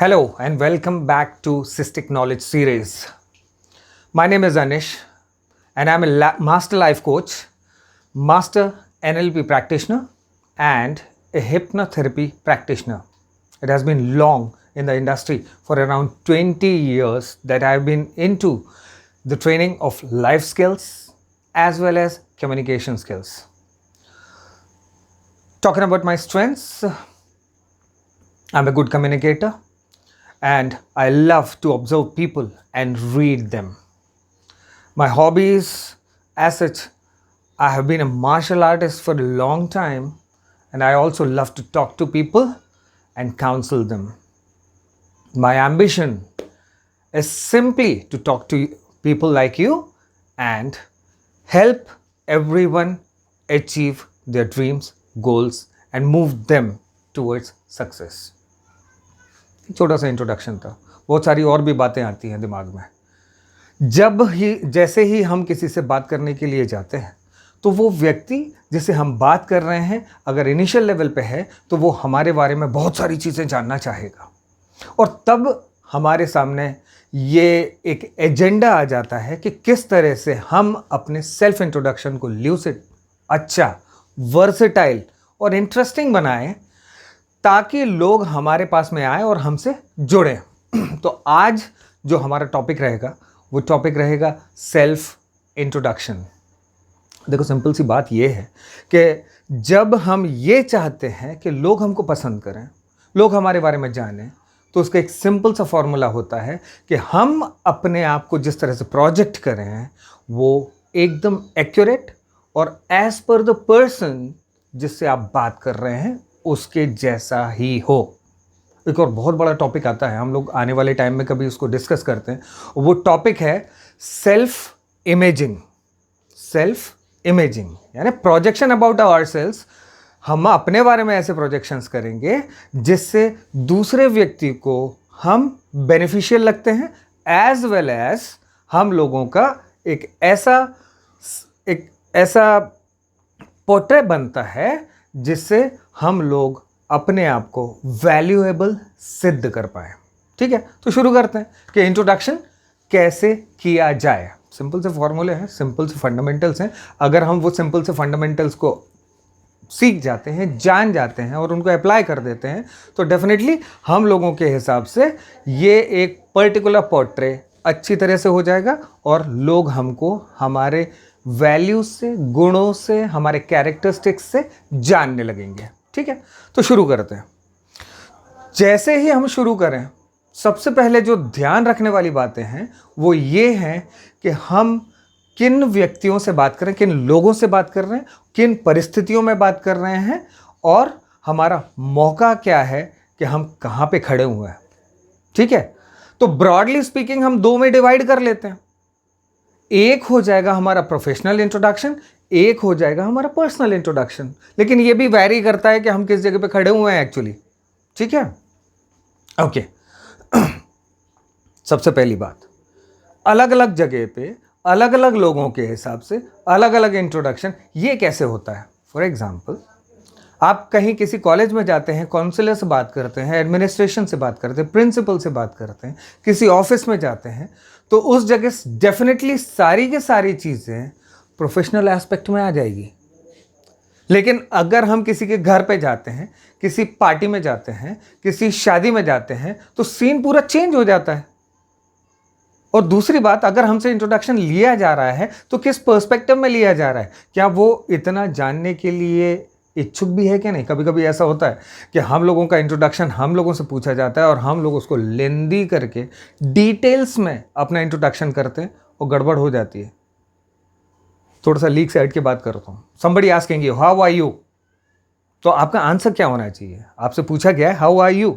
Hello and welcome back to Cystic Knowledge Series. My name is Anish and I'm a Master Life Coach, Master NLP Practitioner and a Hypnotherapy Practitioner. It has been long in the industry for around 20 years that I've been into the training of life skills as well as communication skills. Talking about my strengths, I'm a good communicator. And I love to observe people and read them. My hobbies, as such, I have been a martial artist for a long time, and I also love to talk to people and counsel them. My ambition is simply to talk to people like you and help everyone achieve their dreams, goals, and move them towards success. छोटा सा introduction था, बहुत सारी और भी बातें आती हैं दिमाग में। जैसे ही हम किसी से बात करने के लिए जाते हैं तो वो व्यक्ति जिसे हम बात कर रहे हैं अगर इनिशियल लेवल पे है तो वो हमारे बारे में बहुत सारी चीज़ें जानना चाहेगा और तब हमारे सामने ये एक एजेंडा आ जाता है कि किस तरह से हम अपने सेल्फ इंट्रोडक्शन को ल्यूसिड, अच्छा, वर्सेटाइल और इंटरेस्टिंग बनाएं ताकि लोग हमारे पास में आए और हमसे जुड़ें। तो आज जो हमारा टॉपिक रहेगा वो टॉपिक रहेगा सेल्फ इंट्रोडक्शन। देखो, सिंपल सी बात ये है कि जब हम ये चाहते हैं कि लोग हमको पसंद करें, लोग हमारे बारे में जानें, तो उसका एक सिंपल सा फॉर्मूला होता है कि हम अपने आप को जिस तरह से प्रोजेक्ट करें हैं वो एकदम एक्यूरेट और एज पर द पर्सन जिससे आप बात कर रहे हैं उसके जैसा ही हो। एक और बहुत बड़ा टॉपिक आता है, हम लोग आने वाले टाइम में कभी उसको डिस्कस करते हैं। वो टॉपिक है सेल्फ इमेजिंग। सेल्फ इमेजिंग यानी प्रोजेक्शन अबाउट आवरसेल्व्स। हम अपने बारे में ऐसे प्रोजेक्शंस करेंगे जिससे दूसरे व्यक्ति को हम बेनिफिशियल लगते हैं, एज वेल एज हम लोगों का एक ऐसा पोर्ट्रेट बनता है जिससे हम लोग अपने आप को वैल्यूएबल सिद्ध कर पाए। ठीक है, तो शुरू करते हैं कि इंट्रोडक्शन कैसे किया जाए। सिंपल से फॉर्मूले हैं, सिंपल से फंडामेंटल्स हैं। अगर हम वो सिंपल से फंडामेंटल्स को सीख जाते हैं, जान जाते हैं और उनको अप्लाई कर देते हैं तो डेफिनेटली हम लोगों के हिसाब से ये एक पर्टिकुलर पोर्ट्रेट अच्छी तरह से हो जाएगा और लोग हमको हमारे वैल्यूज से, गुणों से, हमारे कैरेक्टरिस्टिक्स से जानने लगेंगे। ठीक है, तो शुरू करते हैं। जैसे ही हम शुरू करें, सबसे पहले जो ध्यान रखने वाली बातें हैं वो ये हैं कि हम किन व्यक्तियों से बात करें, किन लोगों से बात कर रहे हैं, किन परिस्थितियों में बात कर रहे हैं और हमारा मौका क्या है कि हम कहाँ पे खड़े हुए हैं। ठीक है, तो ब्रॉडली स्पीकिंग हम दो में डिवाइड कर लेते हैं। एक हो जाएगा हमारा प्रोफेशनल इंट्रोडक्शन, एक हो जाएगा हमारा पर्सनल इंट्रोडक्शन। लेकिन ये भी वैरी करता है कि हम किस जगह पे खड़े हुए हैं एक्चुअली। ठीक है, ओके। सबसे पहली बात, अलग अलग जगह पे अलग अलग लोगों के हिसाब से अलग अलग इंट्रोडक्शन ये कैसे होता है। फॉर एग्जाम्पल, आप कहीं किसी कॉलेज में जाते हैं, काउंसलर से बात करते हैं, एडमिनिस्ट्रेशन से बात करते हैं, प्रिंसिपल से बात करते हैं, किसी ऑफिस में जाते हैं तो उस जगह डेफिनेटली सारी की सारी चीज़ें प्रोफेशनल एस्पेक्ट में आ जाएगी। लेकिन अगर हम किसी के घर पे जाते हैं, किसी पार्टी में जाते हैं, किसी शादी में जाते हैं तो सीन पूरा चेंज हो जाता है। और दूसरी बात, अगर हमसे इंट्रोडक्शन लिया जा रहा है तो किस पर्सपेक्टिव में लिया जा रहा है, क्या वो इतना जानने के लिए इच्छुक भी है कि नहीं। कभी कभी ऐसा होता है कि हम लोगों का इंट्रोडक्शन हम लोगों से पूछा जाता है और हम लोग उसको लेंदी करके डिटेल्स में अपना इंट्रोडक्शन करते हैं और गड़बड़ हो जाती है। थोड़ा सा लीक से हट के बात करता हूँ। Somebody asking you how are you, तो आपका आंसर क्या होना चाहिए। आपसे पूछा गया है हाउ आर यू,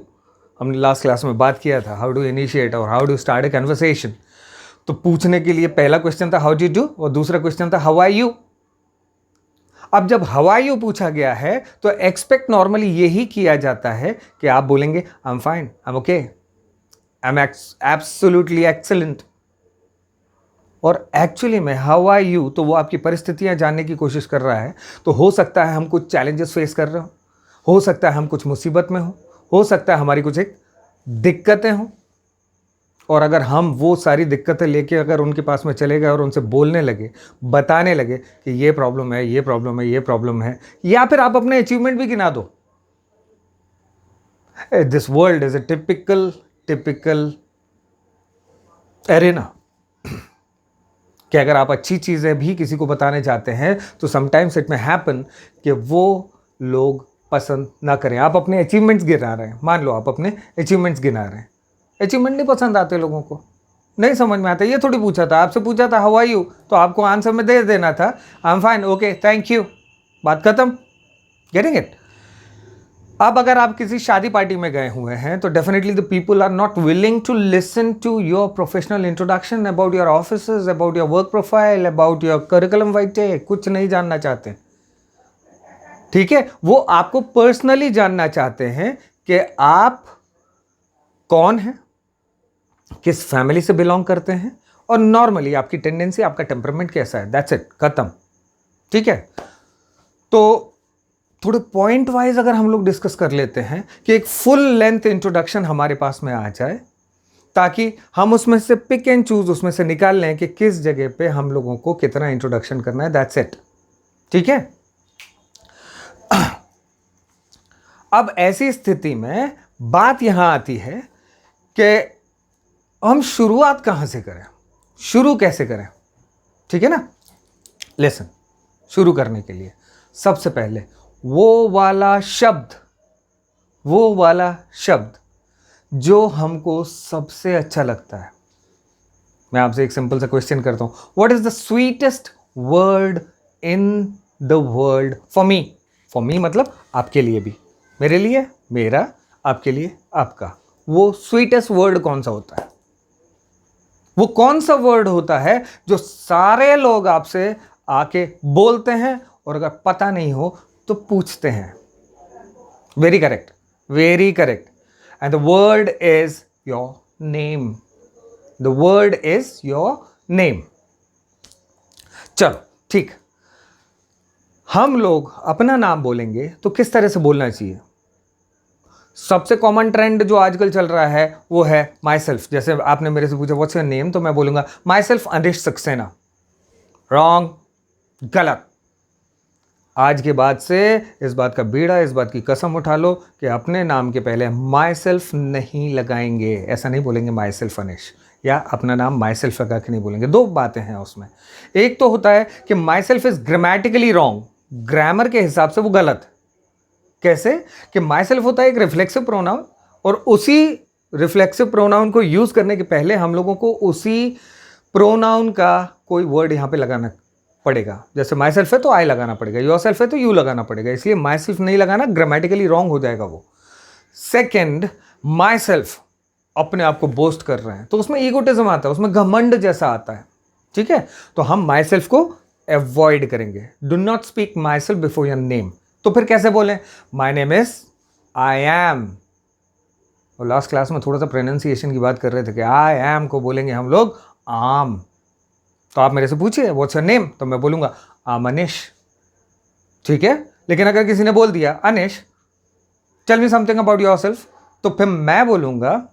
हमने लास्ट क्लास में बात किया था हाउ डू इनिशिएट और how do start A conversation. तो पूछने के लिए पहला क्वेश्चन था हाउ डू यू और दूसरा क्वेश्चन था हाउ आर यू। अब जब हाउ आर यू पूछा गया है तो एक्सपेक्ट नॉर्मली यही किया जाता है कि आप बोलेंगे I am fine, I am okay, I am absolutely excellent. और एक्चुअली में हाउ आर यू तो वो आपकी परिस्थितियां जानने की कोशिश कर रहा है। तो हो सकता है हम कुछ चैलेंजेस फेस कर रहे हो सकता है हम कुछ मुसीबत में हो सकता है हमारी कुछ एक दिक्कतें हों, और अगर हम वो सारी दिक्कतें लेके अगर उनके पास में चले गए और उनसे बोलने लगे, बताने लगे कि ये प्रॉब्लम है, ये प्रॉब्लम है, ये प्रॉब्लम है, या फिर आप अपने अचीवमेंट भी गिना दो। This world is a typical arena कि अगर आप अच्छी चीज़ें भी किसी को बताने जाते हैं तो समटाइम्स इट में हैपन कि वो लोग पसंद ना करें। आप अपने अचीवमेंट्स गिना रहे हैं, मान लो आप अपने अचीवमेंट्स गिना रहे हैं, अचीवमेंट नहीं पसंद आते लोगों को, नहीं समझ में आता। ये थोड़ी पूछा था, आपसे पूछा था हाउ आर यू, तो आपको आंसर में दे देना था I am fine, okay, thank you, बात खत्म। Getting it? अब अगर आप किसी शादी पार्टी में गए हुए हैं तो definitely the people are not willing to listen to your professional introduction about your offices, about your work profile, about your curriculum vitae, कुछ नहीं जानना चाहते। ठीक है, वो आपको पर्सनली जानना चाहते हैं कि आप कौन हैं, किस फैमिली से बिलोंग करते हैं, और नॉर्मली आपकी टेंडेंसी, आपका टेम्परामेंट कैसा है। दैट्स इट, खत्म। ठीक है, तो थोड़े पॉइंट वाइज अगर हम लोग डिस्कस कर लेते हैं कि एक फुल लेंथ इंट्रोडक्शन हमारे पास में आ जाए, ताकि हम उसमें से पिक एंड चूज, उसमें से निकाल लें कि किस जगह पे हम लोगों को कितना इंट्रोडक्शन करना है। That's it. ठीक है, अब ऐसी स्थिति में बात यहां आती है कि हम शुरुआत कहां से करें, शुरू कैसे करें। ठीक है ना? लेसन शुरू करने के लिए सबसे पहले वो वाला शब्द जो हमको सबसे अच्छा लगता है। मैं आपसे एक सिंपल सा क्वेश्चन करता हूं, what is the sweetest word in the world for me? For me मतलब आपके लिए भी, मेरे लिए मेरा, आपके लिए आपका। वो स्वीटेस्ट वर्ड कौन सा होता है? वो कौन सा वर्ड होता है जो सारे लोग आपसे आके बोलते हैं और अगर पता नहीं हो तो पूछते हैं? Very correct, very correct. And the word is your name. The word is your name. चलो ठीक, हम लोग अपना नाम बोलेंगे तो किस तरह से बोलना चाहिए? सबसे कॉमन ट्रेंड जो आजकल चल रहा है वो है माई सेल्फ। जैसे आपने मेरे से पूछा व्हाट्स योर नेम, तो मैं बोलूंगा my self Anish Saxena. Wrong, गलत। आज के बाद से इस बात का बीड़ा, इस बात की कसम उठा लो कि अपने नाम के पहले माई सेल्फ नहीं लगाएंगे। ऐसा नहीं बोलेंगे माई सेल्फ अनिश, या अपना नाम माई सेल्फ लगा के नहीं बोलेंगे। दो बातें हैं उसमें। एक तो होता है कि my self is grammatically wrong, grammar के हिसाब से वो गलत। कैसे? कि माई सेल्फ होता है एक रिफ्लेक्सिव प्रोनाउन, और उसी रिफ्लेक्सिव प्रोनाउन को यूज करने के पहले हम लोगों को उसी प्रोनाउन का कोई वर्ड यहां पे लगाना पड़ेगा। जैसे माई सेल्फ है तो आई लगाना पड़ेगा, योर सेल्फ है तो यू लगाना पड़ेगा, इसलिए माई सेल्फ नहीं लगाना, ग्रामेटिकली रॉन्ग हो जाएगा वो। सेकेंड, माई सेल्फ अपने आप को बोस्ट कर रहे हैं तो उसमें ईगोटिज्म आता है, उसमें घमंड जैसा आता है। ठीक है, तो हम माई सेल्फ को अवॉइड करेंगे। Do not speak my self before your name. तो फिर कैसे बोलें? My name is I am. और लास्ट क्लास में थोड़ा सा प्रोनाउंसिएशन की बात कर रहे थे कि आई एम को बोलेंगे हम लोग आम। तो आप मेरे से पूछिए व्हाट्स योर नेम, तो मैं बोलूंगा आम अनिश। ठीक है, लेकिन अगर किसी ने बोल दिया Anish tell me something about yourself, तो फिर मैं बोलूंगा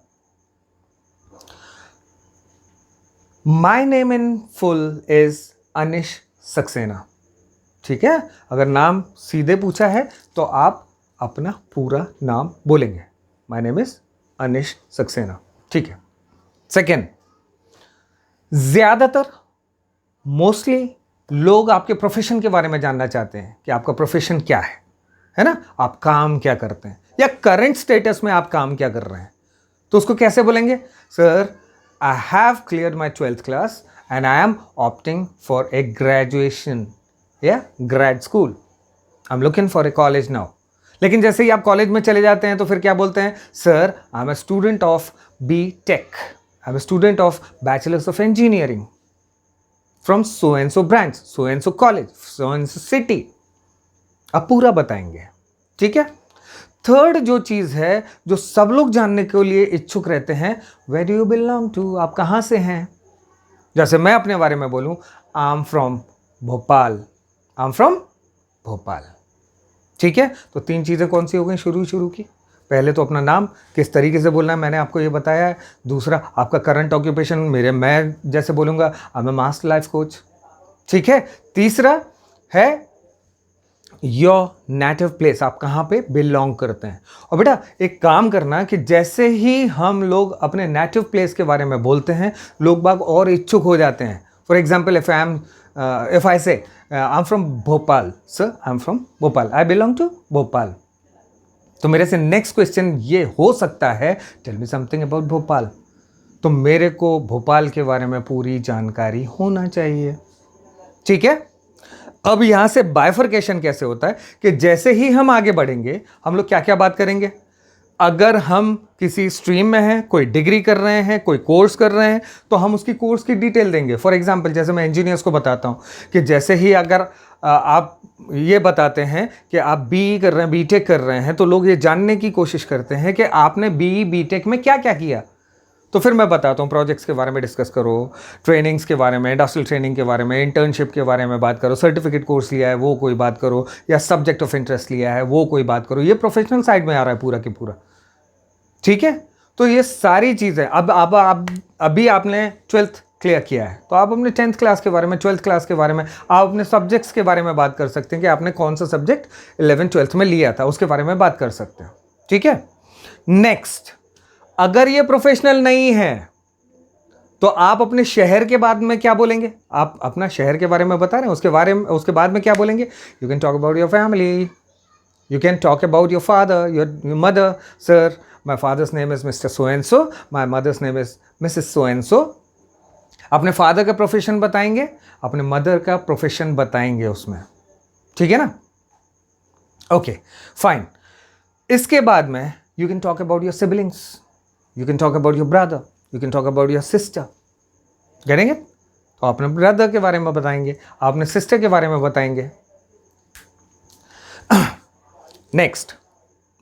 my name in full is Anish Saxena. ठीक है, अगर नाम सीधे पूछा है तो आप अपना पूरा नाम बोलेंगे, my name is Anish Saxena. ठीक है। सेकेंड, ज्यादातर मोस्टली लोग आपके प्रोफेशन के बारे में जानना चाहते हैं कि आपका प्रोफेशन क्या है ना? आप काम क्या करते हैं, या करंट स्टेटस में आप काम क्या कर रहे हैं। तो उसको कैसे बोलेंगे? Sir, I have cleared my 12th class and I am opting for a graduation या grade school. I am looking for a college now. लेकिन जैसे ही आप कॉलेज में चले जाते हैं तो फिर क्या बोलते हैं? Sir, I am a student of B tech, I am a student of bachelors of engineering from so and so branch, so and so college, so and so city. आप पूरा बताएंगे। ठीक है। थर्ड जो चीज है जो सब लोग जानने के लिए इच्छुक रहते हैं, where do you belong to, आप कहां से हैं। जैसे मैं अपने बारे में बोलूं आई am from Bhopal, I am from Bhopal. ठीक है, तो तीन चीजें कौन सी हो गई शुरू की? पहले तो अपना नाम किस तरीके से बोलना है मैंने आपको ये बताया है। दूसरा, आपका करंट ऑक्यूपेशन, मैं जैसे बोलूँगा I am a master life coach, ठीक है। तीसरा है योर नेटिव प्लेस, आप कहाँ पे बिलोंग करते हैं। और बेटा एक काम करना कि जैसे ही हम लोग अपने नेटिव प्लेस के बारे में बोलते हैं, लोग बाग और इच्छुक हो जाते हैं। For example, if I say I am from Bhopal, sir I am from Bhopal, I belong to Bhopal, तो मेरे से नेक्स्ट क्वेश्चन ये हो सकता है, tell me something about Bhopal. तो मेरे को भोपाल के बारे में पूरी जानकारी होना चाहिए, ठीक है। अब यहां से बाइफर्केशन कैसे होता है कि जैसे ही हम आगे बढ़ेंगे, हम लोग क्या क्या बात करेंगे। अगर हम किसी स्ट्रीम में हैं, कोई डिग्री कर रहे हैं, कोई कोर्स कर रहे हैं, तो हम उसकी कोर्स की डिटेल देंगे। फॉर एग्जांपल, जैसे मैं इंजीनियर्स को बताता हूं कि जैसे ही अगर आप ये बताते हैं कि आप बीई कर रहे हैं, बीटेक कर रहे हैं, तो लोग ये जानने की कोशिश करते हैं कि आपने बीई बीटेक में क्या क्या किया। तो फिर मैं बताता हूँ, प्रोजेक्ट्स के बारे में डिस्कस करो, ट्रेनिंग्स के बारे में, इंडस्ट्रियल ट्रेनिंग के बारे में, इंटर्नशिप के बारे में बात करो, सर्टिफिकेट कोर्स लिया है वो कोई बात करो, या सब्जेक्ट ऑफ इंटरेस्ट लिया है वो कोई बात करो। ये प्रोफेशनल साइड में आ रहा है पूरा की पूरा, ठीक है। तो ये सारी चीज़ें अब अभी आपने 12th क्लियर किया है, तो आप अपने 10th क्लास के बारे में, 12th क्लास के बारे में, आप अपने सब्जेक्ट्स के बारे में बात कर सकते हैं कि आपने कौन सा सब्जेक्ट 11th 12th में लिया था, उसके बारे में बात कर सकते हैं, ठीक है। नेक्स्ट, अगर ये प्रोफेशनल नहीं है तो आप अपने शहर के बाद में क्या बोलेंगे। आप अपना शहर के बारे में बता रहे हैं, उसके बाद में क्या बोलेंगे। You can talk about your family, you can talk about your father, your mother. Sir, my father's name is Mr so and so, my mother's name is Mrs so and so. अपने father का profession बताएंगे, अपने mother का profession बताएंगे उसमें, ठीक है ना। Okay fine. इसके बाद में you can talk about your siblings, you can talk about your brother, you can talk about your sister, getting it? तो अपने ब्रदर के बारे में बताएंगे, अपने सिस्टर के बारे में बताएंगे। नेक्स्ट,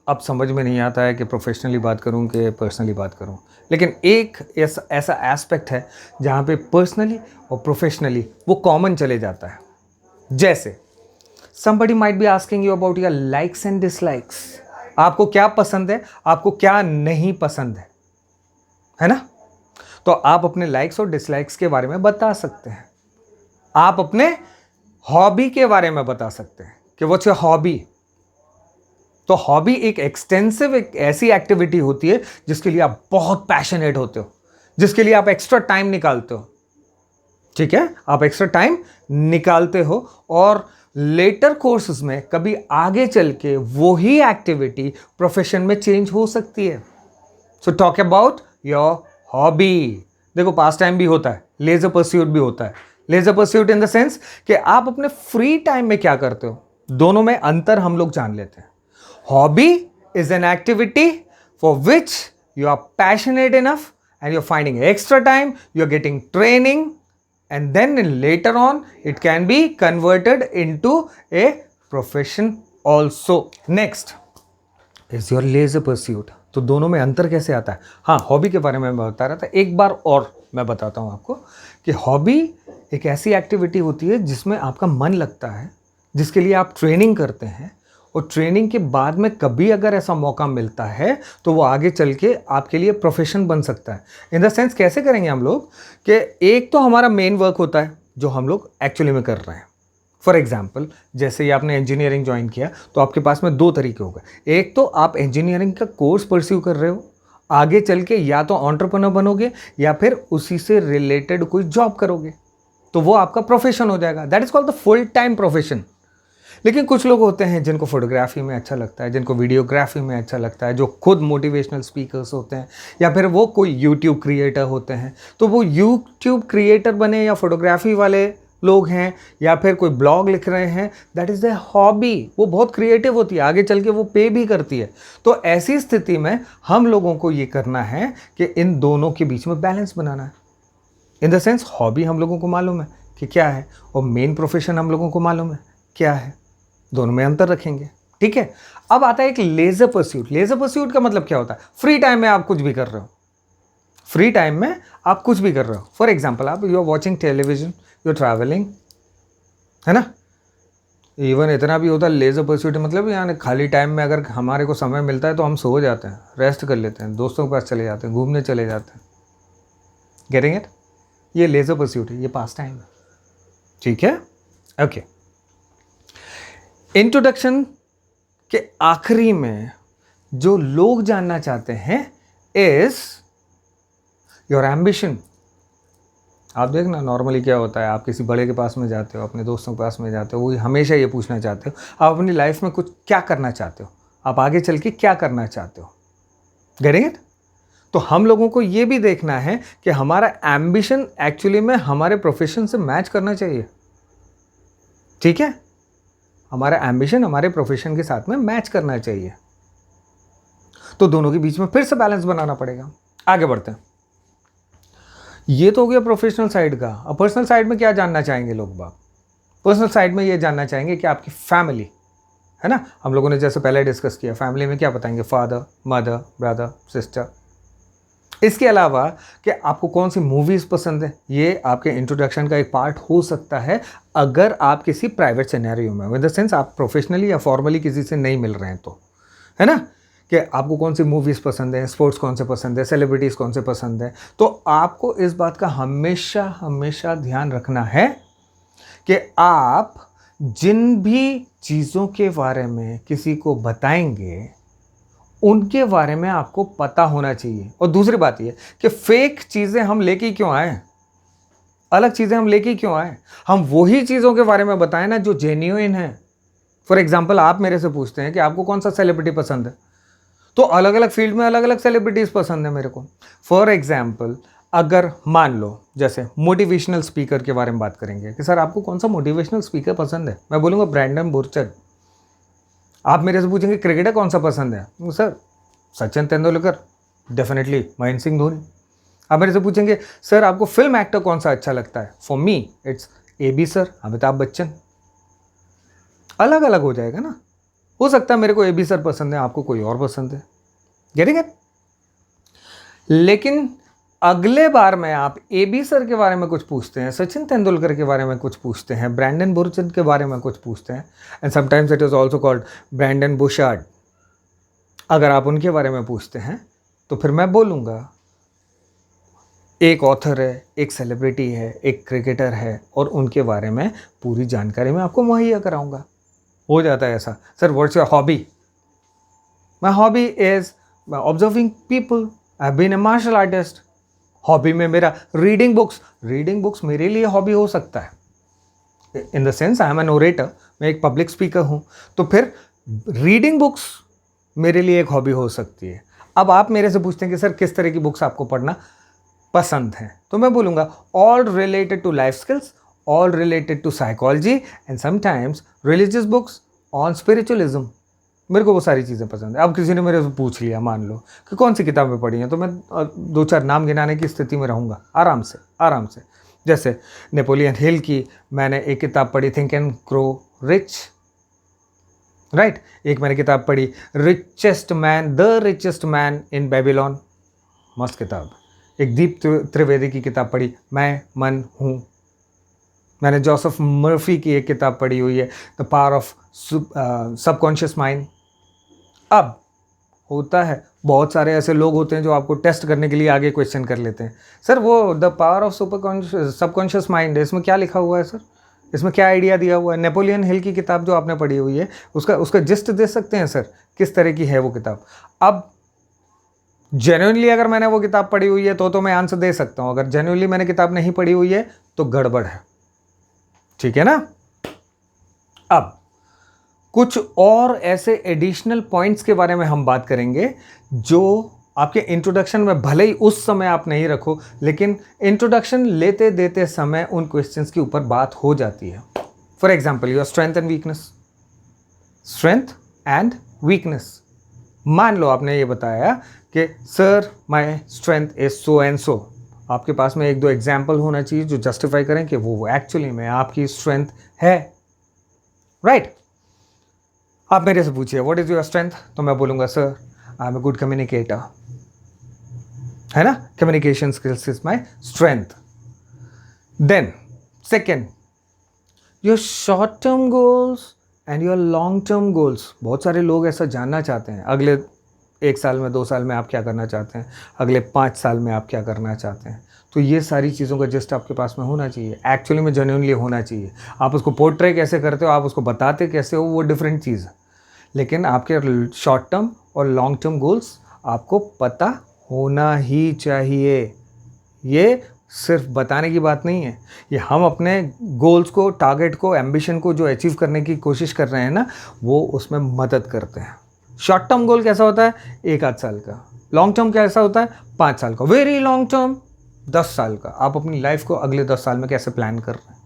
अब समझ में नहीं आता है कि प्रोफेशनली बात करूं कि पर्सनली बात करूं, लेकिन एक ऐसा एस्पेक्ट है जहां पे पर्सनली और प्रोफेशनली वो कॉमन चले जाता है। जैसे somebody might be asking you about your likes and dislikes, आपको क्या पसंद है, आपको क्या नहीं पसंद है ना। तो आप अपने लाइक्स और डिसलाइक्स के बारे में बता सकते हैं। आप अपने हॉबी के बारे में बता सकते हैं कि व्हाट्स योर हॉबी। तो हॉबी एक एक्सटेंसिव, एक ऐसी एक्टिविटी होती है जिसके लिए आप बहुत पैशनेट होते हो, जिसके लिए आप एक्स्ट्रा टाइम निकालते हो, ठीक है। आप एक्स्ट्रा टाइम निकालते हो और लेटर कोर्सेज में कभी आगे चल के वही एक्टिविटी प्रोफेशन में चेंज हो सकती है। So talk about your hobby. देखो, पास टाइम भी होता है, लेजर परस्यूट भी होता है। Leisure pursuit in the sense कि आप अपने फ्री टाइम में क्या करते हो, दोनों में अंतर हम लोग जान लेते हैं। Hobby is an activity for which you are passionate enough and you are finding extra time, you are getting training, and then later on it can be converted into a profession also. Next is your leisure pursuit. तो दोनों में अंतर कैसे आता है। हाँ, hobby के बारे में मैं बता रहा था, एक बार और मैं बताता हूँ आपको कि हॉबी एक ऐसी एक्टिविटी होती है जिसमें आपका मन लगता है, जिसके लिए आप ट्रेनिंग करते हैं, और ट्रेनिंग के बाद में कभी अगर ऐसा मौका मिलता है तो वो आगे चल के आपके लिए प्रोफेशन बन सकता है। इन द सेंस कैसे करेंगे हम लोग कि एक तो हमारा मेन वर्क होता है जो हम लोग एक्चुअली में कर रहे हैं। फॉर एग्जाम्पल, जैसे ही आपने इंजीनियरिंग ज्वाइन किया तो आपके पास में दो तरीके हो गए। एक तो आप इंजीनियरिंग का कोर्स परस्यू कर रहे हो, आगे चल के या तो एंटरप्रेन्योर बनोगे या फिर उसी से रिलेटेड कोई जॉब करोगे, तो वो आपका प्रोफेशन हो जाएगा। That is called the full time profession. लेकिन कुछ लोग होते हैं जिनको फोटोग्राफी में अच्छा लगता है, जिनको वीडियोग्राफी में अच्छा लगता है, जो खुद मोटिवेशनल स्पीकर्स होते हैं, या फिर वो कोई यूट्यूब क्रिएटर होते हैं। तो वो यूट्यूब क्रिएटर बने या फोटोग्राफी वाले लोग हैं या फिर कोई ब्लॉग लिख रहे हैं, दैट इज़ द हॉबी। वो बहुत क्रिएटिव होती है, आगे चल के वो पे भी करती है। तो ऐसी स्थिति में हम लोगों को ये करना है कि इन दोनों के बीच में बैलेंस बनाना है। इन द सेंस हॉबी हम लोगों को मालूम है कि क्या है और मेन प्रोफेशन हम लोगों को मालूम है क्या है, दोनों में अंतर रखेंगे, ठीक है। अब आता है एक लेजर परस्यूट। लेजर परस्यूट का मतलब क्या होता है। फ्री टाइम में आप कुछ भी कर रहे हो, फ्री टाइम में आप कुछ भी कर रहे हो। फॉर एग्जाम्पल, आप you are watching television, you are travelling, है ना, इवन इतना भी होता है लेजर परस्यूट, मतलब यानी खाली टाइम में अगर हमारे को समय मिलता है तो हम सो जाते हैं, रेस्ट कर लेते हैं, दोस्तों के पास चले जाते हैं, घूमने चले जाते हैं। Getting it? ये लेजर परस्यूट है, ये पास टाइम है। ठीक है, ओके। इंट्रोडक्शन के आखिरी में जो लोग जानना चाहते हैं इज योर एम्बिशन। आप देखना नॉर्मली क्या होता है, आप किसी बड़े के पास में जाते हो, अपने दोस्तों के पास में जाते हो, वो हमेशा ये पूछना चाहते हो आप अपनी लाइफ में कुछ क्या करना चाहते हो, आप आगे चल के क्या करना चाहते हो। Getting it? तो हम लोगों को ये भी देखना है कि हमारा एम्बिशन एक्चुअली में हमारे प्रोफेशन से मैच करना चाहिए। ठीक है, हमारा एम्बिशन हमारे प्रोफेशन के साथ में मैच करना चाहिए। तो दोनों के बीच में फिर से बैलेंस बनाना पड़ेगा। आगे बढ़ते हैं। ये तो हो गया प्रोफेशनल साइड का। अब पर्सनल साइड में क्या जानना चाहेंगे लोग बाग? पर्सनल साइड में ये जानना चाहेंगे कि आपकी फैमिली है ना, हम लोगों ने जैसे पहले डिस्कस किया, फैमिली में क्या बताएंगे, फादर, मदर, ब्रदर, सिस्टर। इसके अलावा कि आपको कौन सी मूवीज़ पसंद है, ये आपके इंट्रोडक्शन का एक पार्ट हो सकता है अगर आप किसी प्राइवेट सिनेरियो में, विद द सेंस आप प्रोफेशनली या फॉर्मली किसी से नहीं मिल रहे हैं तो, है ना, कि आपको कौन सी मूवीज़ पसंद है, स्पोर्ट्स कौन से पसंद है, सेलिब्रिटीज़ कौन से पसंद है। तो आपको इस बात का हमेशा हमेशा ध्यान रखना है कि आप जिन भी चीज़ों के बारे में किसी को बताएंगे उनके बारे में आपको पता होना चाहिए। और दूसरी बात यह कि फेक चीज़ें हम लेके क्यों आए, अलग चीज़ें हम लेके क्यों आए, हम वही चीज़ों के बारे में बताएं ना जो जेन्युइन है। फॉर एग्जाम्पल, आप मेरे से पूछते हैं कि आपको कौन सा सेलिब्रिटी पसंद है, तो अलग अलग फील्ड में अलग अलग सेलिब्रिटीज़ पसंद है मेरे को। फॉर एग्जाम्पल, अगर मान लो जैसे मोटिवेशनल स्पीकर के बारे में बात करेंगे कि सर आपको कौन सा मोटिवेशनल स्पीकर पसंद है, मैं बोलूँगा ब्रैंडन बुरचक। आप मेरे से पूछेंगे क्रिकेटर कौन सा पसंद है, सर सचिन तेंदुलकर, डेफिनेटली महेंद्र सिंह धोनी। आप मेरे से पूछेंगे सर आपको फिल्म एक्टर कौन सा अच्छा लगता है, for me it's AB sir, Amitabh Bachchan. अलग अलग हो जाएगा ना, हो सकता है मेरे को AB सर पसंद है, आपको कोई और पसंद है। Getting it? लेकिन अगले बार में आप AB सर के बारे में कुछ पूछते हैं, सचिन तेंदुलकर के बारे में कुछ पूछते हैं, ब्रैंडन बुरचन के बारे में कुछ पूछते हैं, and sometimes it is also called ब्रैंडन बुशार्ड। अगर आप उनके बारे में पूछते हैं तो फिर मैं बोलूँगा एक ऑथर है, एक सेलिब्रिटी है, एक क्रिकेटर है, और उनके बारे में पूरी जानकारी मैं आपको मुहैया कराऊंगा। हो जाता है ऐसा, sir what's your hobby, my hobby is observing people, I have been a martial artist. Hobby में मेरा रीडिंग बुक्स मेरे लिए हॉबी हो सकता है, in the sense I am an orator, मैं एक पब्लिक स्पीकर हूँ, तो फिर रीडिंग बुक्स मेरे लिए एक हॉबी हो सकती है। अब आप मेरे से पूछते हैं कि सर किस तरह की बुक्स आपको पढ़ना पसंद है, तो मैं बोलूँगा all related to life skills, all related to psychology, and sometimes religious books on spiritualism. मेरे को वो सारी चीज़ें पसंद है। अब किसी ने मेरे से पूछ लिया, मान लो कि कौन सी किताबें पढ़ी हैं, तो मैं 2-4 नाम गिनाने की स्थिति में रहूँगा आराम से। जैसे नेपोलियन हिल की मैंने एक किताब पढ़ी, think and grow rich, right. एक मैंने किताब पढ़ी the richest man in Babylon, मस्त किताब। एक दीप त्रिवेदी की किताब पढ़ी, मैं मन हूँ। मैंने जोसेफ मर्फी की एक किताब पढ़ी हुई है, the power of subconscious mind. अब होता है बहुत सारे ऐसे लोग होते हैं जो आपको टेस्ट करने के लिए आगे क्वेश्चन कर लेते हैं, सर वो the power of subconscious mind है, इसमें क्या लिखा हुआ है सर, इसमें क्या आइडिया दिया हुआ है। नेपोलियन हिल की किताब जो आपने पढ़ी हुई है उसका जिस्ट दे सकते हैं सर, किस तरह की है वो किताब। अब जेन्युइनली अगर मैंने वो किताब पढ़ी हुई है तो मैं आंसर दे सकता हूँ, अगर जेन्युइनली मैंने किताब नहीं पढ़ी हुई है तो गड़बड़ है, ठीक है ना। अब कुछ और ऐसे एडिशनल पॉइंट्स के बारे में हम बात करेंगे जो आपके इंट्रोडक्शन में भले ही उस समय आप नहीं रखो, लेकिन इंट्रोडक्शन लेते देते समय उन क्वेश्चंस के ऊपर बात हो जाती है। For example, your strength and weakness. मान लो आपने ये बताया कि sir my strength is so and सो, आपके पास में 1-2 एग्जाम्पल होना चाहिए जो जस्टिफाई करें कि वो एक्चुअली में आपकी स्ट्रेंथ है, राइट। आप मेरे से पूछिए व्हाट इज योर स्ट्रेंथ, तो मैं बोलूँगा sir I am a good communicator, है ना, communication skills is my strength. Then second, your short term goals and your long term goals. बहुत सारे लोग ऐसा जानना चाहते हैं, अगले 1 साल में, 2 साल में आप क्या करना चाहते हैं, अगले 5 साल में आप क्या करना चाहते हैं। तो ये सारी चीज़ों का जस्ट आपके पास में होना चाहिए, एक्चुअली में जेन्युइनली होना चाहिए। आप उसको पोर्ट्रे कैसे करते हो, आप उसको बताते कैसे हो, वो डिफरेंट चीज़ है, लेकिन आपके शॉर्ट टर्म और लॉन्ग टर्म गोल्स आपको पता होना ही चाहिए। ये सिर्फ बताने की बात नहीं है, ये हम अपने गोल्स को, टारगेट को, एम्बिशन को जो अचीव करने की कोशिश कर रहे हैं ना, वो उसमें मदद करते हैं। शॉर्ट टर्म गोल कैसा होता है, 1 आध साल का। लॉन्ग टर्म कैसा होता है, 5 साल का। वेरी लॉन्ग टर्म 10 साल का। आप अपनी लाइफ को अगले 10 साल में कैसे प्लान कर रहे हैं,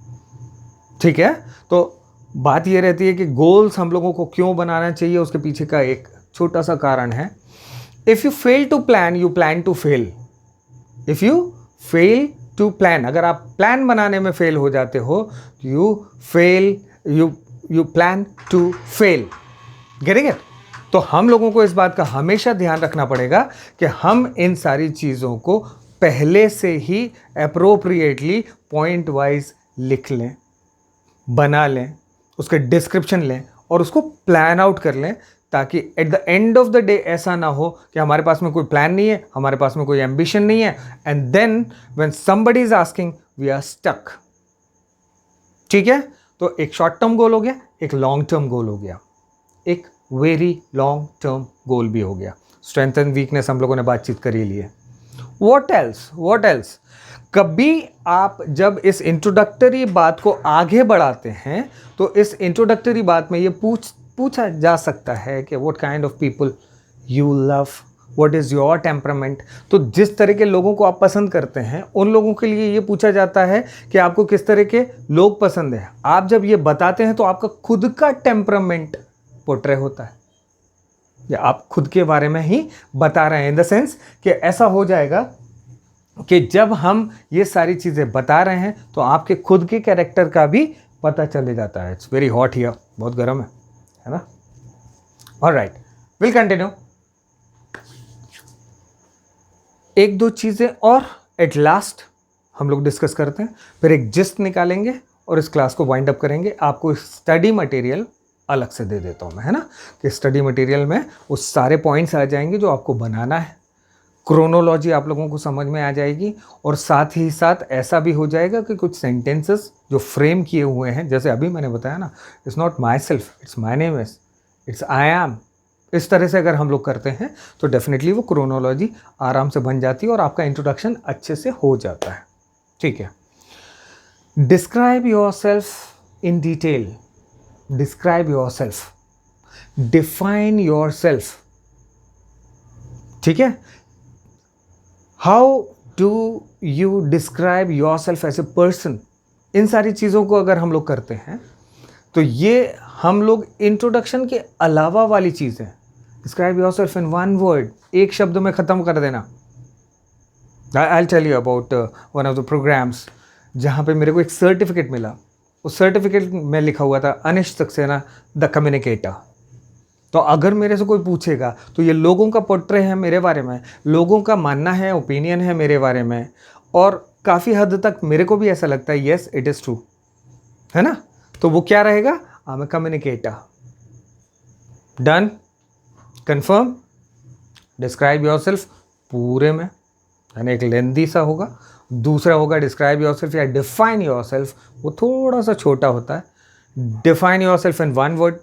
ठीक है। तो बात ये रहती है कि गोल्स हम लोगों को क्यों बनाना चाहिए, उसके पीछे का एक छोटा सा कारण है। If you fail to plan, you plan to fail. If you fail to plan, अगर आप प्लान बनाने में फेल हो जाते हो, you plan to fail. Getting it? तो हम लोगों को इस बात का हमेशा ध्यान रखना पड़ेगा कि हम इन सारी चीज़ों को पहले से ही अप्रोप्रिएटली पॉइंट वाइज लिख लें, बना लें, उसके डिस्क्रिप्शन लें और उसको प्लान आउट कर लें, ताकि at the end of the day ऐसा ना हो कि हमारे पास में कोई प्लान नहीं है, हमारे पास में कोई एम्बिशन नहीं है, and then when somebody is asking we are stuck. ठीक है? तो एक शॉर्ट टर्म गोल हो गया, एक लॉन्ग टर्म गोल हो गया, एक वेरी लॉन्ग टर्म गोल भी हो गया। स्ट्रेंथ एंड वीकनेस हम लोगों ने बातचीत करी ली है। What else? कभी आप जब इस इंट्रोडक्टरी बात को आगे बढ़ाते हैं तो इस इंट्रोडक्टरी बात में ये पूछा जा सकता है कि what kind of people you love, what is your temperament. तो जिस तरह के लोगों को आप पसंद करते हैं, उन लोगों के लिए ये पूछा जाता है कि आपको किस तरह के लोग पसंद हैं। आप जब ये बताते हैं तो आपका खुद का टेम्परामेंट पोर्ट्रे होता है, या आप खुद के बारे में ही बता रहे हैं, इन द सेंस कि ऐसा हो जाएगा कि जब हम ये सारी चीज़ें बता रहे हैं तो आपके खुद के कैरेक्टर का भी पता चले जाता है। इट्स वेरी हॉट हियर, बहुत गर्म है ना। Alright, will continue. एक दो चीज़ें और एट लास्ट हम लोग डिस्कस करते हैं, फिर एक जिस्ट निकालेंगे और इस क्लास को वाइंड अप करेंगे। आपको स्टडी मटेरियल अलग से दे देता हूँ मैं, है ना, कि स्टडी मटेरियल में वो सारे पॉइंट्स आ जाएंगे जो आपको बनाना है। क्रोनोलॉजी आप लोगों को समझ में आ जाएगी, और साथ ही साथ ऐसा भी हो जाएगा कि कुछ सेंटेंसेस जो फ्रेम किए हुए हैं, जैसे अभी मैंने बताया ना, it's not my self, it's my name is, it's I am. इस तरह से अगर हम लोग करते हैं तो डेफिनेटली वो क्रोनोलॉजी आराम से बन जाती है और आपका इंट्रोडक्शन अच्छे से हो जाता है। ठीक है। Describe yourself in detail. Describe yourself, define yourself. ठीक है। How do you describe yourself as a person. इन सारी चीज़ों को अगर हम लोग करते हैं तो ये हम लोग इंट्रोडक्शन के अलावा वाली चीज़ है। Describe yourself in one word, एक शब्द में ख़त्म कर देना। I will tell you about one of the programmes जहाँ पे मेरे को एक सर्टिफिकेट मिला। उस सर्टिफिकेट में लिखा हुआ था अनिश सक्सेना द कम्युनिकेटर। तो अगर मेरे से कोई पूछेगा तो ये लोगों का पोर्ट्रे है मेरे बारे में, लोगों का मानना है, ओपिनियन है मेरे बारे में, और काफ़ी हद तक मेरे को भी ऐसा लगता है येस इट इज़ ट्रू, है ना। तो वो क्या रहेगा, I am a communicator. Done, confirm. Describe yourself पूरे में, यानी एक लेंदी सा होगा। दूसरा होगा डिस्क्राइब योरसेल्फ या डिफाइन योरसेल्फ, वो थोड़ा सा छोटा होता है। Define yourself in one word,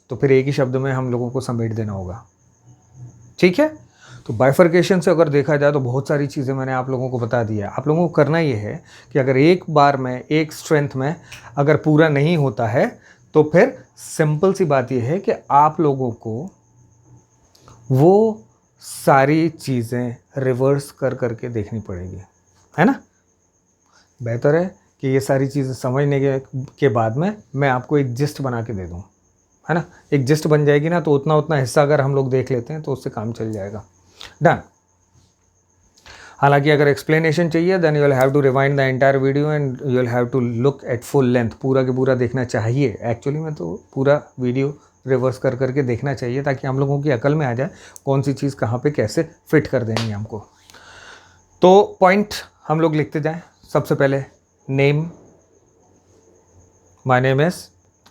तो फिर एक ही शब्द में हम लोगों को समेट देना होगा। ठीक है। तो बाइफर्केशन से अगर देखा जाए तो बहुत सारी चीज़ें मैंने आप लोगों को बता दी है। आप लोगों को करना ये है कि अगर एक बार में एक स्ट्रेंथ में अगर पूरा नहीं होता है तो फिर सिंपल सी बात यह है कि आप लोगों को वो सारी चीज़ें रिवर्स कर करके देखनी पड़ेगी, है ना। बेहतर है कि ये सारी चीज़ें समझने के बाद में मैं आपको एक जिस्ट बना के दे दूँ, है ना। एक जिस्ट बन जाएगी ना, तो उतना उतना हिस्सा अगर हम लोग देख लेते हैं तो उससे काम चल जाएगा। डन। हालांकि अगर एक्सप्लेनेशन चाहिए then you will have to rewind the entire video and you will have to look at full length. पूरा के पूरा देखना चाहिए एक्चुअली में, तो पूरा वीडियो रिवर्स कर करके देखना चाहिए ताकि हम लोगों की अकल में आ जाए कौन सी चीज़ कहाँ पे कैसे फिट कर देनी है हमको। तो पॉइंट हम लोग लिखते जाएं। सबसे पहले name, my name is,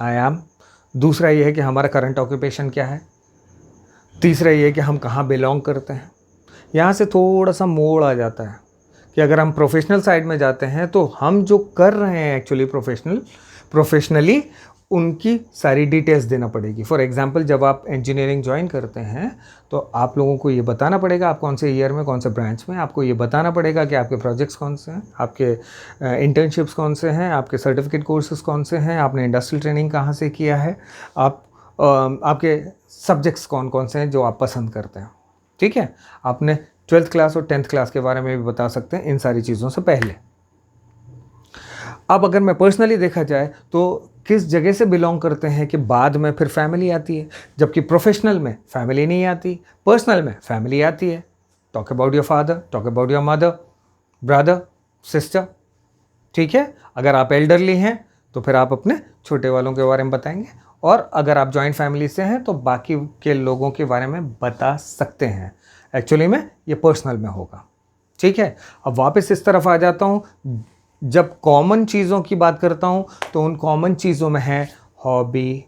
I am, दूसरा ये है कि हमारा करंट ऑक्यूपेशन क्या है, तीसरा ये है कि हम कहाँ बिलोंग करते हैं। यहाँ से थोड़ा सा मोड़ आ जाता है कि अगर हम प्रोफेशनल साइड में जाते हैं तो हम जो कर रहे हैं एक्चुअली प्रोफेशनली उनकी सारी डिटेल्स देना पड़ेगी। फॉर एग्जांपल, जब आप इंजीनियरिंग ज्वाइन करते हैं तो आप लोगों को ये बताना पड़ेगा आप कौन से ईयर में, कौन से ब्रांच में, आपको ये बताना पड़ेगा कि आपके प्रोजेक्ट्स कौन से हैं, आपके इंटर्नशिप्स कौन से हैं, आपके सर्टिफिकेट कोर्सेज कौन से हैं, आपने इंडस्ट्रियल ट्रेनिंग कहाँ से किया है, आपके सब्जेक्ट्स कौन कौन से हैं जो आप पसंद करते हैं। ठीक है, आपने 12th क्लास और 10th क्लास के बारे में भी बता सकते हैं इन सारी चीज़ों से पहले। अब अगर मैं पर्सनली देखा जाए तो किस जगह से बिलोंग करते हैं कि बाद में फिर फैमिली आती है, जबकि प्रोफेशनल में फैमिली नहीं आती, पर्सनल में फैमिली आती है। Talk about your father, talk about your mother, brother, sister. ठीक है, अगर आप एल्डरली हैं तो फिर आप अपने छोटे वालों के बारे में बताएंगे, और अगर आप जॉइंट फैमिली से हैं तो बाकी के लोगों के बारे में बता सकते हैं। एक्चुअली में ये पर्सनल में होगा। ठीक है, अब वापस इस तरफ आ जाता हूँ। जब कॉमन चीज़ों की बात करता हूँ तो उन कॉमन चीज़ों में है hobby,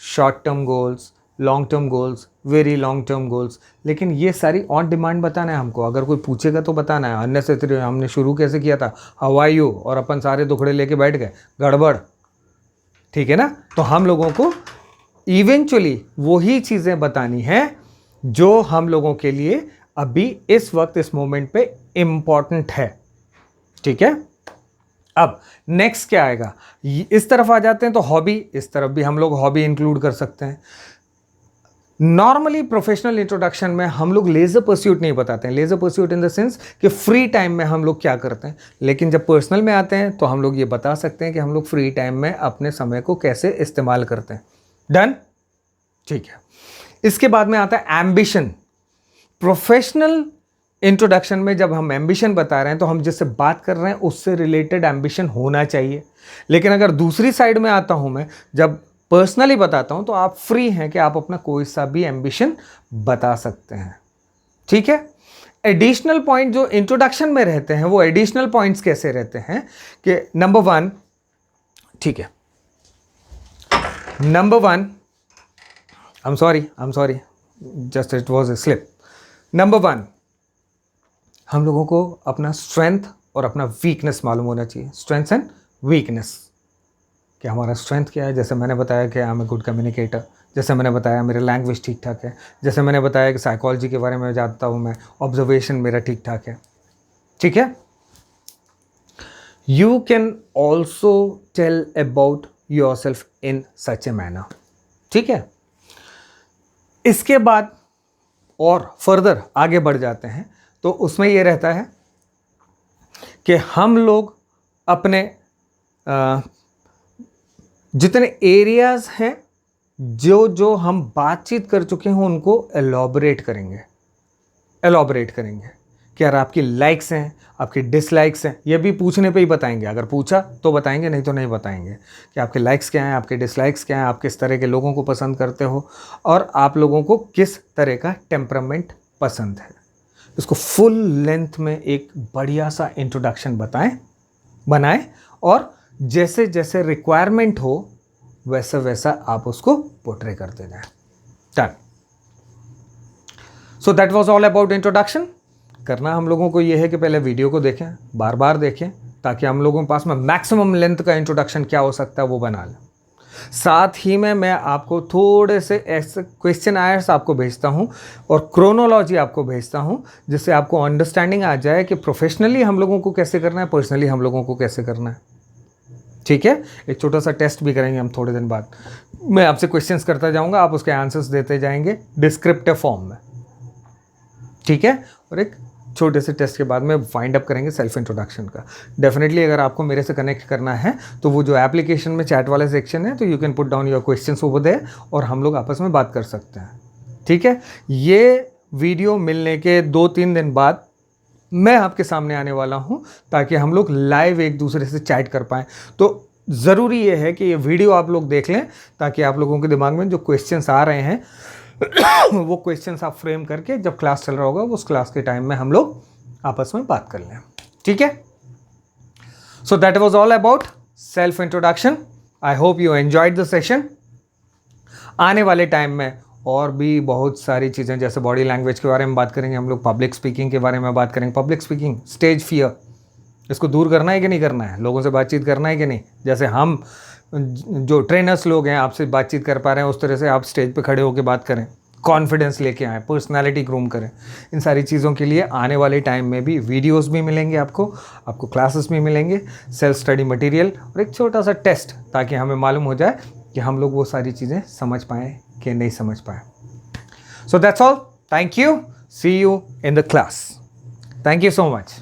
short term goals, long term goals, very long term goals. लेकिन ये सारी ऑन डिमांड बताना है हमको, अगर कोई पूछेगा तो बताना है। अननेसेसरी हमने शुरू कैसे किया था, हाउ आर यू, और अपन सारे दुखड़े लेके बैठ गए, गड़बड़। ठीक है ना, तो हम लोगों को इवेंचुअली वही चीज़ें बतानी है जो हम लोगों के लिए अभी इस वक्त इस मोमेंट पे इम्पॉर्टेंट है। ठीक है, अब नेक्स्ट क्या आएगा, इस तरफ आ जाते हैं तो हॉबी, इस तरफ भी हम लोग हॉबी इंक्लूड कर सकते हैं। नॉर्मली प्रोफेशनल इंट्रोडक्शन में हम लोग लेजर परस्यूट नहीं बताते हैं, leisure pursuit in the sense कि फ्री टाइम में हम लोग क्या करते हैं। लेकिन जब पर्सनल में आते हैं तो हम लोग ये बता सकते हैं कि हम लोग फ्री टाइम में अपने समय को कैसे इस्तेमाल करते हैं। डन, ठीक है। इसके बाद में आता है एम्बिशन। प्रोफेशनल इंट्रोडक्शन में जब हम एम्बिशन बता रहे हैं तो हम जिससे बात कर रहे हैं उससे रिलेटेड एम्बिशन होना चाहिए। लेकिन अगर दूसरी साइड में आता हूं मैं, जब पर्सनली बताता हूं, तो आप फ्री हैं कि आप अपना कोई सा भी एम्बिशन बता सकते हैं। ठीक है, एडिशनल पॉइंट जो इंट्रोडक्शन में रहते हैं वो एडिशनल पॉइंट्स कैसे रहते हैं कि नंबर 1, ठीक है, number 1, I'm sorry, just it was a slip. Number 1, हम लोगों को अपना स्ट्रेंथ और अपना वीकनेस मालूम होना चाहिए। स्ट्रेंथ एंड वीकनेस, कि हमारा स्ट्रेंथ क्या है। जैसे मैंने बताया कि I am a good communicator, जैसे मैंने बताया मेरा लैंग्वेज ठीक ठाक है, जैसे मैंने बताया कि साइकोलॉजी के बारे में जानता हूँ मैं, ऑब्जर्वेशन मेरा ठीक ठाक है। ठीक है, you can also tell about yourself in such a manner. ठीक है, इसके बाद और फर्दर आगे बढ़ जाते हैं तो उसमें ये रहता है कि हम लोग अपने जितने एरियाज हैं जो जो हम बातचीत कर चुके हैं उनको एलॉबरेट करेंगे कि यार आपकी लाइक्स हैं, आपकी डिसलाइक्स हैं, ये भी पूछने पे ही बताएंगे। अगर पूछा तो बताएंगे, नहीं तो नहीं बताएंगे कि आपके लाइक्स क्या हैं, आपके डिसलाइक्स क्या हैं, आप किस तरह के लोगों को पसंद करते हो और आप लोगों को किस तरह का टेम्परामेंट पसंद है। इसको फुल लेंथ में एक बढ़िया सा इंट्रोडक्शन बनाएं और जैसे जैसे रिक्वायरमेंट हो वैसा वैसा आप उसको पोर्ट्रे करते जाएं। Done. So that was all about introduction. करना हम लोगों को ये है कि पहले वीडियो को देखें, बार बार देखें, ताकि हम लोगों के पास में मैक्सिमम लेंथ का इंट्रोडक्शन क्या हो सकता है वो बना लें। साथ ही में मैं आपको थोड़े से ऐसे क्वेश्चन आयर्स आपको भेजता हूं और क्रोनोलॉजी आपको भेजता हूं, जिससे आपको अंडरस्टैंडिंग आ जाए कि प्रोफेशनली हम लोगों को कैसे करना है, पर्सनली हम लोगों को कैसे करना है। ठीक है, एक छोटा सा टेस्ट भी करेंगे हम थोड़े दिन बाद। मैं आपसे क्वेश्चंस करता जाऊंगा, आप उसके आंसर्स देते जाएंगे डिस्क्रिप्टिव फॉर्म में। ठीक है, और एक छोटे से टेस्ट के बाद में वाइंड अप करेंगे सेल्फ इंट्रोडक्शन का। डेफिनेटली अगर आपको मेरे से कनेक्ट करना है तो वो जो एप्लीकेशन में चैट वाला सेक्शन है, तो you can put down your questions over there और हम लोग आपस में बात कर सकते हैं। ठीक है, ये वीडियो मिलने के 2-3 दिन बाद मैं आपके सामने आने वाला हूँ ताकि हम लोग लाइव एक दूसरे से चैट कर पाएँ। तो ज़रूरी ये है कि ये वीडियो आप लोग देख लें ताकि आप लोगों के दिमाग में जो क्वेश्चंस आ रहे हैं वो क्वेश्चंस आप फ्रेम करके जब क्लास चल रहा होगा उस क्लास के टाइम में हम लोग आपस में बात कर लें। ठीक है, so that was all about self introduction. I hope you enjoyed the session आने वाले टाइम में और भी बहुत सारी चीज़ें, जैसे बॉडी लैंग्वेज के बारे में बात करेंगे हम लोग, पब्लिक स्पीकिंग के बारे में बात करेंगे। पब्लिक स्पीकिंग, स्टेज फियर, इसको दूर करना है कि नहीं करना है, लोगों से बातचीत करना है कि नहीं। जैसे हम जो ट्रेनर्स लोग हैं आपसे बातचीत कर पा रहे हैं, उस तरह से आप स्टेज पे खड़े होकर बात करें, कॉन्फिडेंस लेके आएँ, पर्सनालिटी ग्रूम करें। इन सारी चीज़ों के लिए आने वाले टाइम में भी वीडियोस भी मिलेंगे आपको क्लासेस भी मिलेंगे, सेल्फ स्टडी मटेरियल और एक छोटा सा टेस्ट, ताकि हमें मालूम हो जाए कि हम लोग वो सारी चीज़ें समझ पाएँ कि नहीं समझ पाए। So that's all, thank you, see you in the class, thank you so much.